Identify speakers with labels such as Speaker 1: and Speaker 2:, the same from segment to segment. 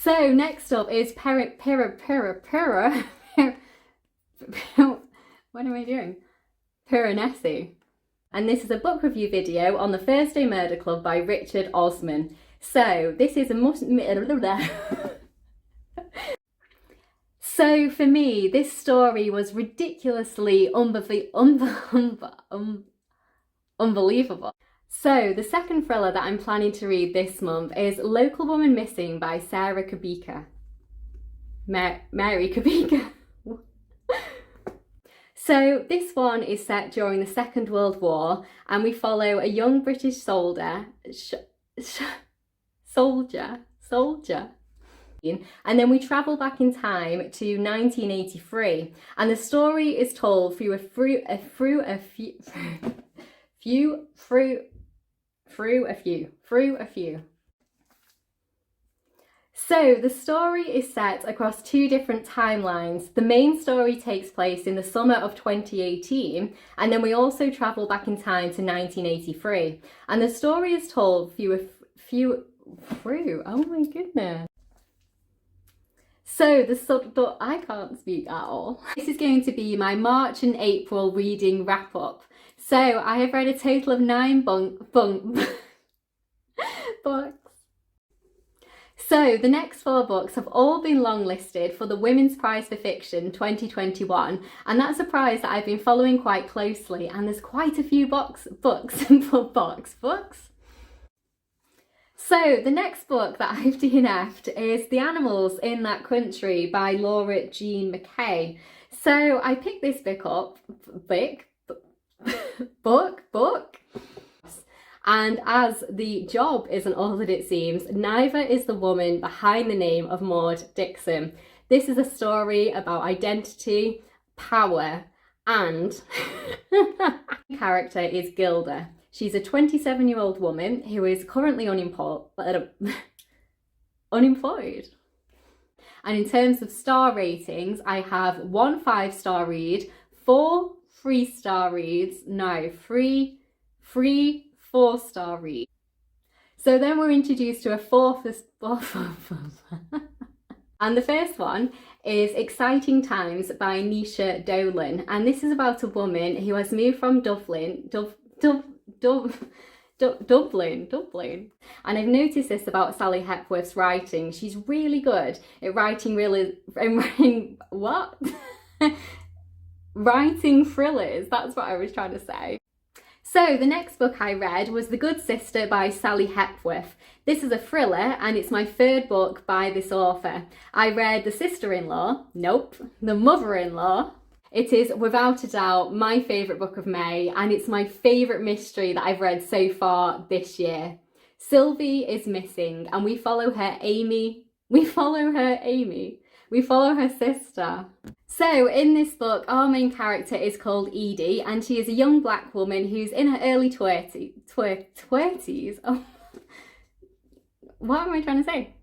Speaker 1: So next up is what am I doing? Piranesi. And this is a book review video on The Thursday Murder Club by Richard Osman. So this is So for me, this story was ridiculously unbelievable. So the second thriller that I'm planning to read this month is Local Woman Missing by Sarah Kubika. Mary Kubika. So this one is set during the Second World War, and we follow a young British soldier, and then we travel back in time to 1983, and the story is told through a few. So the story is set across two different timelines. The main story takes place in the summer of 2018, and then we also travel back in time to 1983. And the story is told through oh my goodness. So I can't speak at all. This is going to be my March and April reading wrap up. So I have read a total of 9 books. So the next 4 books have all been longlisted for the Women's Prize for Fiction 2021, and that's a prize that I've been following quite closely, and there's quite a few books. So the next book that I've DNF'd is The Animals in That Country by Laura Jean McKay. So I picked this book. And as the job isn't all that it seems, neither is the woman behind the name of Maud Dixon. This is a story about identity, power, and the character is Gilda. She's a 27-year-old woman who is currently unemployed. And in terms of star ratings, I have 1 5-star read, 4 3-star reads, no, 3 4-star read. So then we're introduced to a fourth and the first one is Exciting Times by Nisha Dolan, and this is about a woman who has moved from Dublin, and I've noticed this about Sally Hepworth's writing. She's really good at writing writing thrillers. That's what I was trying to say. So the next book I read was The Good Sister by Sally Hepworth. This is a thriller, and it's my 3rd book by this author. I read The Sister-in-Law, nope, The Mother-in-Law. It is without a doubt my favourite book of May, and it's my favourite mystery that I've read so far this year. Sylvie is missing, and we follow her sister. So in this book, our main character is called Edie, and she is a young black woman who's in her early 20s. Oh, what am I trying to say?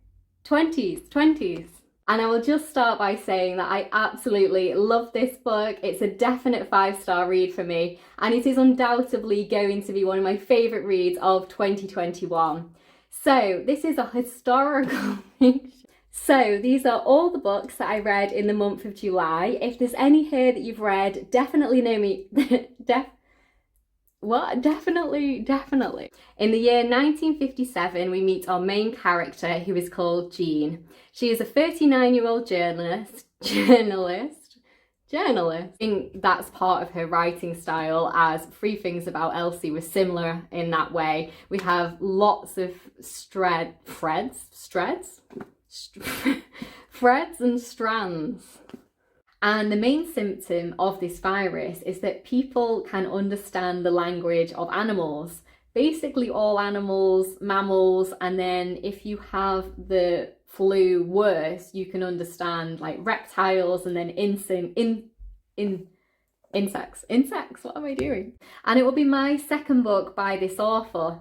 Speaker 1: 20s. And I will just start by saying that I absolutely love this book. It's a definite 5-star read for me, and it is undoubtedly going to be one of my favourite reads of 2021. So this is a historical fiction. So these are all the books that I read in the month of July. If there's any here that you've read, definitely know me. Definitely. In the year 1957, we meet our main character, who is called Jean. She is a 39-year-old journalist. I think that's part of her writing style, as 3 Things About Elsie was similar in that way. We have lots of threads and strands. And the main symptom of this virus is that people can understand the language of animals. Basically all animals, mammals, and then if you have the flu worse, you can understand like reptiles and then insects. What am I doing? And it will be my 2nd book by this author.